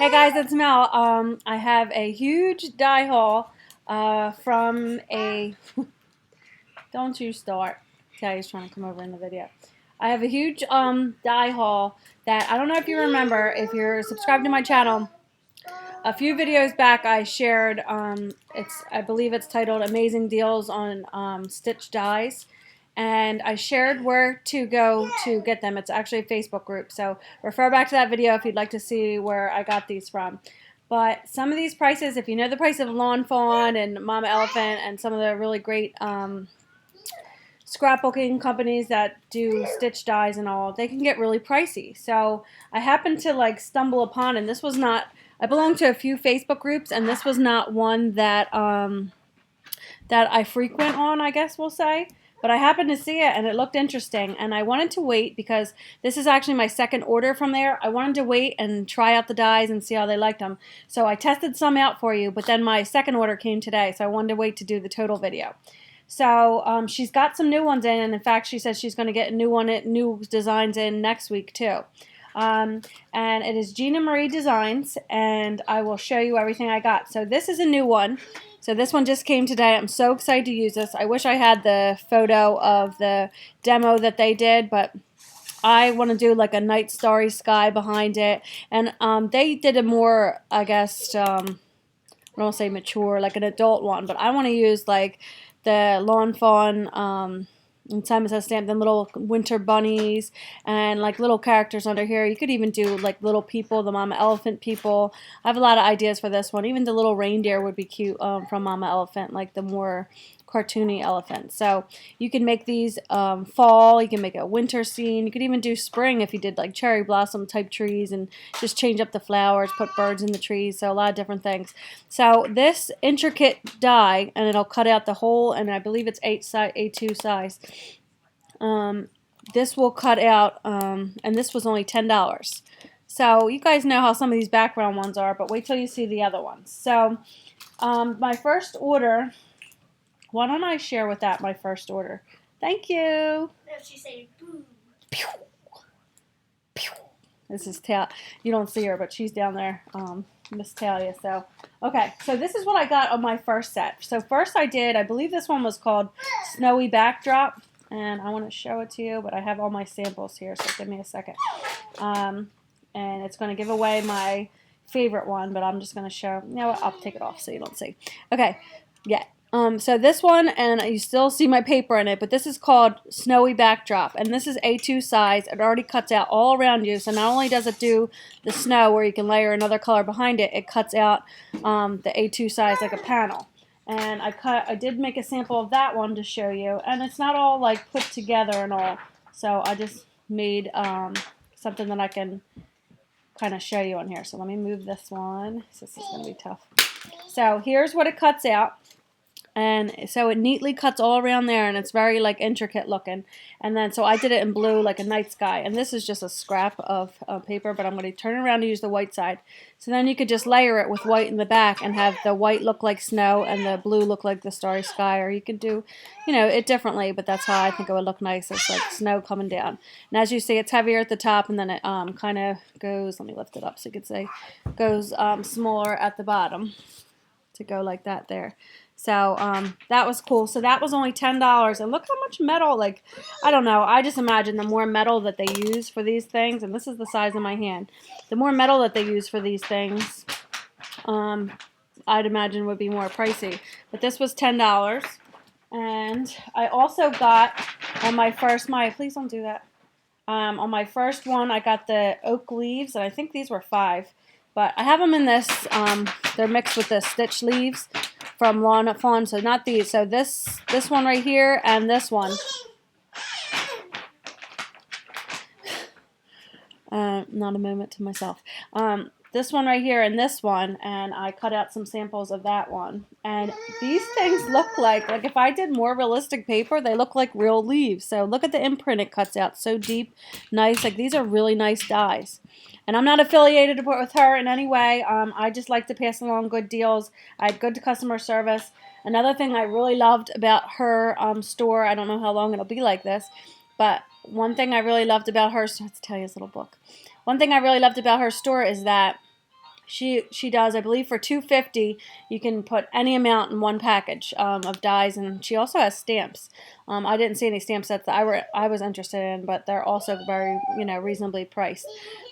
Hey guys, it's Mel. I have a huge dye haul from a. Don't you start. Teddy's trying to come over in the video. I have a huge dye haul that I don't know if you remember. If you're subscribed to my channel, a few videos back I shared. I believe it's titled "Amazing Deals on Stitch Dyes." And I shared where to go to get them. It's actually a Facebook group, so refer back to that video if you'd like to see where I got these from. But some of these prices, if you know the price of Lawn Fawn and Mama Elephant and some of the really great scrapbooking companies that do stitch dyes and all, they can get really pricey. So I happened to stumble upon, and this was not, I belong to a few Facebook groups, and this was not one that that I frequent on, I guess we'll say. But I happened to see it and it looked interesting, and I wanted to wait because this is actually my second order from there. I wanted to wait and try out the dyes and see how they liked them. So I tested some out for you, but then my second order came today, so I wanted to wait to do the total video. So she's got some new ones in, and in fact she says she's going to get new designs in next week too. And it is Gina Marie Designs, and I will show you everything I got. So this is a new one. So this one just came today. I'm so excited to use this. I wish I had the photo of the demo that they did, but I want to do like a night starry sky behind it. And they did a more, I guess, I don't want to say mature, like an adult one, but I want to use like the Lawn Fawn, and Simon Says Stamp, them little winter bunnies and like little characters under here. You could even do like little people, the Mama Elephant people. I have a lot of ideas for this one. Even the little reindeer would be cute from Mama Elephant, like the more cartoony elephant. So you can make these fall, you can make a winter scene, you could even do spring if you did like cherry blossom type trees and just change up the flowers, put birds in the trees, so a lot of different things. So this intricate die, and it'll cut out the whole, and I believe it's A2 size. This will cut out, and this was only $10. So you guys know how some of these background ones are, but wait till you see the other ones. So my first order, why don't I share with that my first order? Thank you. No, she's saying boom. Pew, pew. This is Talia. You don't see her, but she's down there, Miss Talia. So, okay. So this is what I got on my first set. So first I believe this one was called Snowy Backdrop. And I want to show it to you, but I have all my samples here, so give me a second. And it's going to give away my favorite one, but I'm just going to show. You know what? I'll take it off so you don't see. Okay. Yeah. So this one, and you still see my paper in it, but this is called Snowy Backdrop, and this is A2 size. It already cuts out all around you, so not only does it do the snow where you can layer another color behind it, it cuts out the A2 size like a panel. And I did make a sample of that one to show you, and it's not all like put together and all, so I just made something that I can kind of show you on here. So let me move this one. This is going to be tough. So here's what it cuts out. And so it neatly cuts all around there, and it's very like intricate looking. And then so I did it in blue like a night sky, and this is just a scrap of paper, but I'm going to turn it around to use the white side. So then you could just layer it with white in the back and have the white look like snow and the blue look like the starry sky, or you could do, you know, it differently, but that's how I think it would look nice. It's like snow coming down. And as you see, it's heavier at the top, and then it kind of goes, let me lift it up so you could see, goes smaller at the bottom to go like that there. So that was cool. So that was only $10, and look how much metal, like, I don't know, I just imagine the more metal that they use for these things, and this is the size of my hand, the more metal that they use for these things, I'd imagine would be more pricey. But this was $10, and I also got on my first, please don't do that, on my first one I got the oak leaves, and I think these were 5, but I have them in this, they're mixed with the stitch leaves from Lawn Fawn, so not these. So this one right here and this one. Not a moment to myself. This one right here and this one, and I cut out some samples of that one. And these things look like if I did more realistic paper, they look like real leaves. So look at the imprint it cuts out, so deep, nice. Like, these are really nice dies. And I'm not affiliated with her in any way. I just like to pass along good deals. I had good customer service. Another thing I really loved about her store, I don't know how long it'll be like this, but one thing I really loved about her, let's tell you this little book. One thing I really loved about her store is that she does, I believe for $2.50 you can put any amount in one package of dies, and she also has stamps. I didn't see any stamp sets that I was interested in, but they're also very, you know, reasonably priced.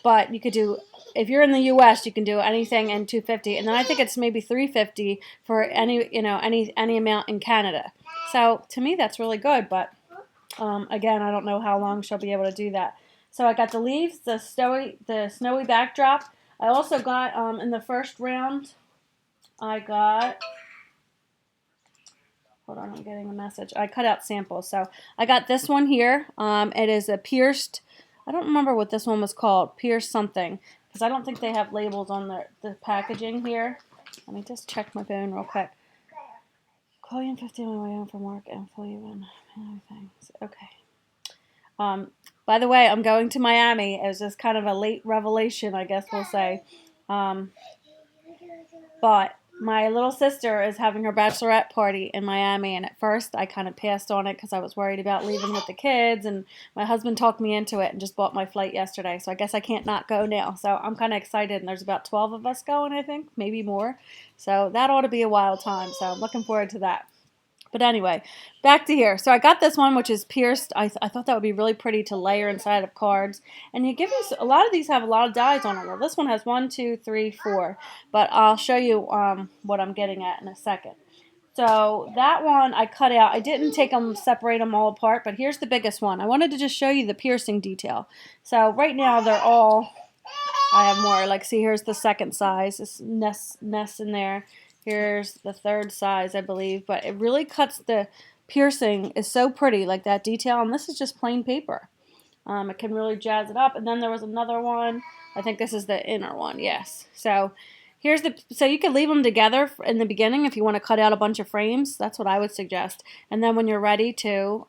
But you could do, if you're in the U.S., you can do anything in $2.50, and then I think it's maybe $3.50 for any, you know, any amount in Canada. So to me that's really good, but again, I don't know how long she'll be able to do that. So I got the leaves, the snowy backdrop. I also got in the first round, I got, hold on, I'm getting a message. I cut out samples. So I got this one here. It is a pierced, I don't remember what this one was called, pierced something, because I don't think they have labels on the packaging here. Let me just check my phone real quick. Call you in 15 on my way home from work and fill you in. Things. Okay. By the way, I'm going to Miami. It was just kind of a late revelation, I guess we'll say. But my little sister is having her bachelorette party in Miami, and at first I kind of passed on it because I was worried about leaving with the kids, and my husband talked me into it and just bought my flight yesterday, so I guess I can't not go now. So I'm kind of excited, and there's about 12 of us going, I think, maybe more. So that ought to be a wild time, so I'm looking forward to that. But anyway, back to here. So I got this one, which is pierced. I thought that would be really pretty to layer inside of cards. And you give you, a lot of these have a lot of dies on them. Well, this one has 1, 2, 3, 4. But I'll show you what I'm getting at in a second. So that one I cut out. I didn't separate them all apart, but here's the biggest one. I wanted to just show you the piercing detail. So right now they're all, I have more. Like, see, here's the second size. This nest in there. Here's the third size, I believe, but it really cuts, the piercing is so pretty, like that detail, and this is just plain paper. It can really jazz it up. And then there was another one. I think this is the inner one, yes. So here's so you could leave them together in the beginning if you want to cut out a bunch of frames. That's what I would suggest. And then when you're ready to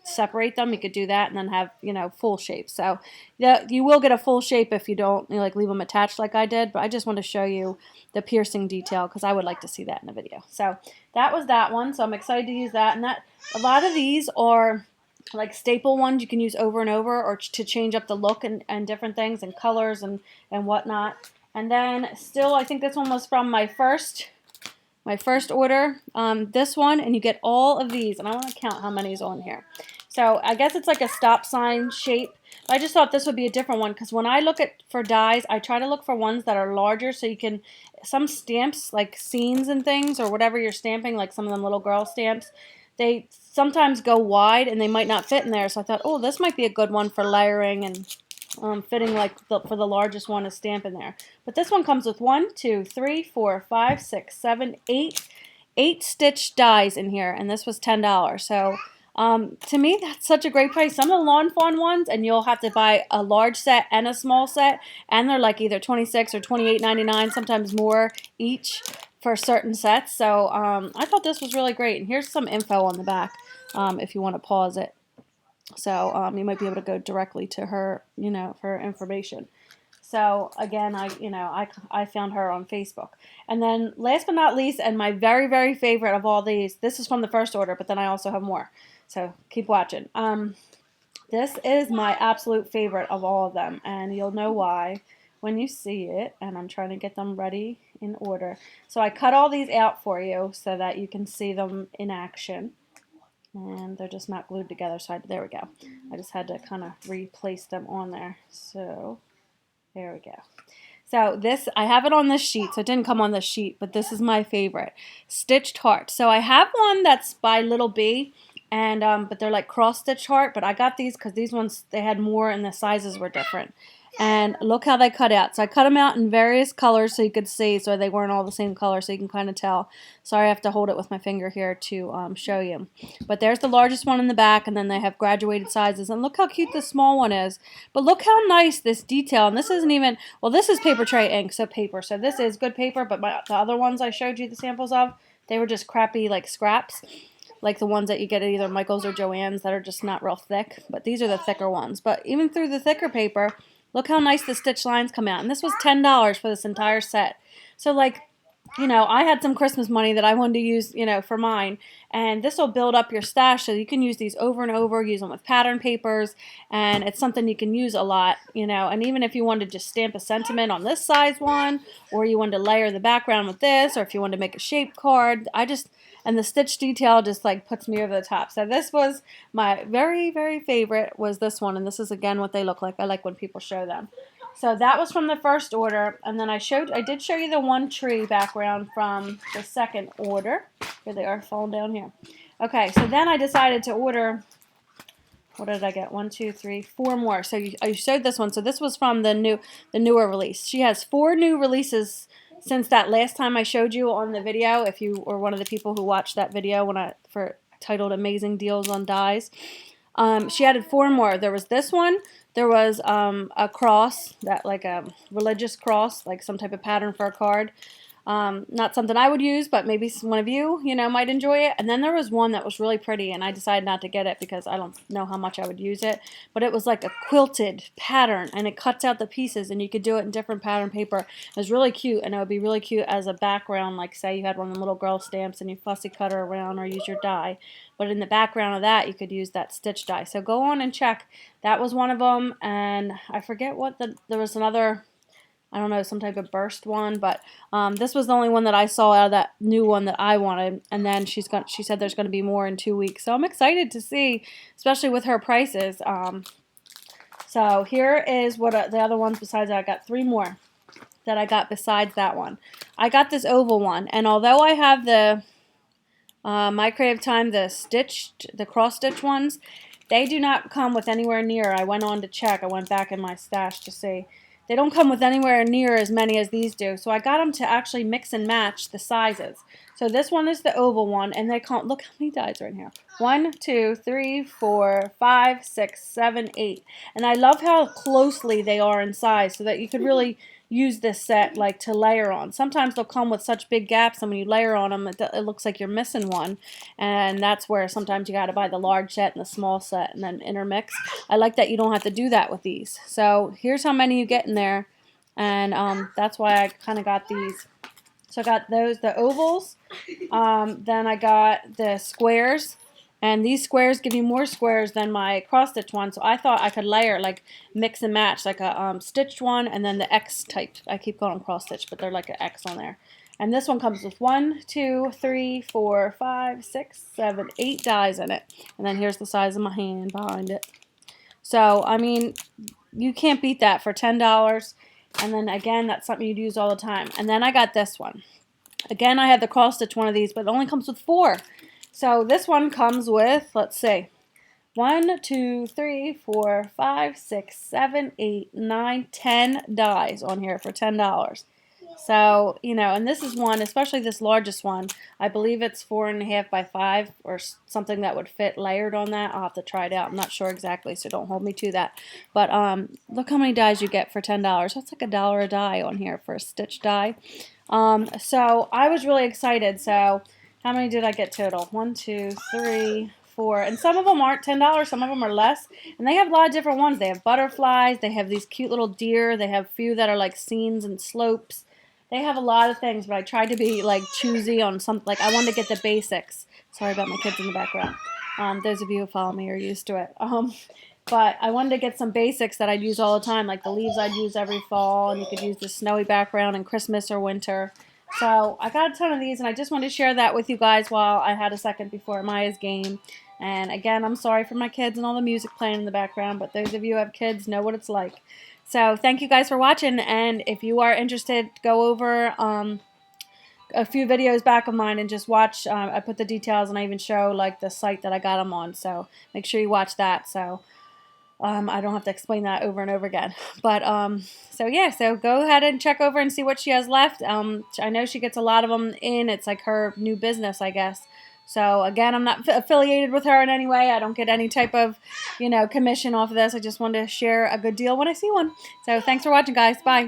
separate them, you could do that and then have, you know, full shape. So you will get a full shape if you don't, you know, like leave them attached like I did. But I just want to show you the piercing detail because I would like to see that in a video. So that was that one. So I'm excited to use that. And that, a lot of these are like staple ones you can use over and over, or to change up the look and different things and colors and whatnot. And then still, I think this one was from my first order, this one, and you get all of these, and I want to count how many is on here. So I guess it's like a stop sign shape. I just thought this would be a different one because when I look for dies, I try to look for ones that are larger so you can, some stamps like scenes and things or whatever you're stamping, like some of them little girl stamps, they sometimes go wide and they might not fit in there. So I thought, oh, this might be a good one for layering and fitting, like for the largest one, a stamp in there. But this one comes with 1, 2, 3, 4, 5, 6, 7, 8 stitched dies in here, and this was $10. So to me, that's such a great price. Some of the Lawn Fawn ones, and you'll have to buy a large set and a small set, and they're like either $26 or $28.99, sometimes more each for certain sets. So I thought this was really great. And here's some info on the back if you want to pause it. So you might be able to go directly to her, you know, for information. So again, I found her on Facebook. And then last but not least, and my very, very favorite of all these, this is from the first order, but then I also have more. So keep watching. This is my absolute favorite of all of them, and you'll know why when you see it. And I'm trying to get them ready in order. So I cut all these out for you so that you can see them in action. And they're just not glued together, so there we go. I just had to kind of replace them on there. So there we go. So this, I have it on this sheet, so it didn't come on this sheet, but this is my favorite. Stitched Heart. So I have one that's by Little B, and but they're like cross-stitched heart, but I got these because these ones, they had more and the sizes were different. And look how they cut out. So I cut them out in various colors so you could see, so they weren't all the same color, so you can kind of tell. Sorry, I have to hold it with my finger here to show you. But there's the largest one in the back, and then they have graduated sizes. And look how cute the small one is. But look how nice this detail, and this isn't even, well, this is paper tray ink, so paper. So this is good paper, but the other ones I showed you the samples of, they were just crappy like scraps. Like the ones that you get at either Michael's or Joann's that are just not real thick. But these are the thicker ones. But even through the thicker paper, look how nice the stitch lines come out. And this was $10 for this entire set. So like, you know, I had some Christmas money that I wanted to use, you know, for mine. And this will build up your stash so you can use these over and over, use them with pattern papers. And it's something you can use a lot, you know. And even if you wanted to just stamp a sentiment on this size one, or you wanted to layer the background with this, or if you wanted to make a shape card, and the stitch detail just like puts me over the top. So this was my very, very favorite was this one. And this is again what they look like. I like when people show them. So that was from the first order, and then I did show you the one tree background from the second order. Here they are, falling down here. Okay, so then I decided to order, what did I get? 1, 2, 3, 4 more. So I showed this one. So this was from the newer release. She has 4 new releases since that last time I showed you on the video. If you were one of the people who watched that video titled "Amazing Deals on Dies," she added 4 more. There was this one. There was a cross, that like a religious cross, like some type of pattern for a card. Not something I would use, but maybe one of you, you know, might enjoy it. And then there was one that was really pretty, and I decided not to get it because I don't know how much I would use it. But it was like a quilted pattern, and it cuts out the pieces, and you could do it in different pattern paper. It was really cute, and it would be really cute as a background, like say you had one of the little girl stamps and you fussy cut her around or use your die. But in the background of that, you could use that stitch die. So go on and check. That was one of them, and I forget there was another, I don't know, some type of burst one, but this was the only one that I saw out of that new one that I wanted. And then she said there's going to be more in 2 weeks, so I'm excited to see, especially with her prices. So here is what the other ones besides that. I got 3 more that I got besides that one. I got this oval one, and although I have the My Creative Time, the cross stitch ones, they do not come with anywhere near. I went on to check. I went back in my stash to see. They don't come with anywhere near as many as these do. So I got them to actually mix and match the sizes. So this one is the oval one, and they come. Look how many dies are in here. 1, 2, 3, 4, 5, 6, 7, 8. And I love how closely they are in size, so that you could really use this set like to layer on. Sometimes they'll come with such big gaps, and when you layer on them, it looks like you're missing one. And that's where sometimes you got to buy the large set and the small set and then intermix. I like that you don't have to do that with these. So here's how many you get in there, and that's why I kind of got these. So I got the ovals, then I got the squares, and these squares give you more squares than my cross stitch one, so I thought I could layer, like mix and match, like a stitched one and then the X type. I keep calling them cross stitch, but they're like an X on there. And this one comes with 1, 2, 3, 4, 5, 6, 7, 8 dies in it. And then here's the size of my hand behind it. So, I mean, you can't beat that for $10. And then again, that's something you'd use all the time. And then I got this one. Again, I had the cross stitch one of these, but it only comes with 4. So this one comes with, let's see, 1, 2, 3, 4, 5, 6, 7, 8, 9, 10 dies on here for $10. So, you know, and this is one, especially this largest one, I believe it's 4.5 by 5 or something that would fit layered on that. I'll have to try it out. I'm not sure exactly, so don't hold me to that. But look how many dies you get for $10. That's like $1 a die on here for a stitch die. So I was really excited. So how many did I get total? 1, 2, 3, 4. And some of them aren't $10. Some of them are less. And they have a lot of different ones. They have butterflies. They have these cute little deer. They have a few that are like scenes and slopes. They have a lot of things, but I tried to be like choosy on some. Like I wanted to get the basics. Sorry about my kids in the background. Those of you who follow me are used to it. But I wanted to get some basics that I'd use all the time, like the leaves I'd use every fall, and you could use the snowy background in Christmas or winter. So I got a ton of these, and I just wanted to share that with you guys while I had a second before Maya's game. And again, I'm sorry for my kids and all the music playing in the background, but those of you who have kids know what it's like. So thank you guys for watching, and if you are interested, go over a few videos back of mine and just watch. I put the details, and I even show like the site that I got them on, so make sure you watch that. So I don't have to explain that over and over again. But so yeah, so go ahead and check over and see what she has left. I know she gets a lot of them in. It's like her new business, I guess. So again, I'm not affiliated with her in any way. I don't get any type of, you know, commission off of this. I just wanted to share a good deal when I see one. So thanks for watching, guys. Bye.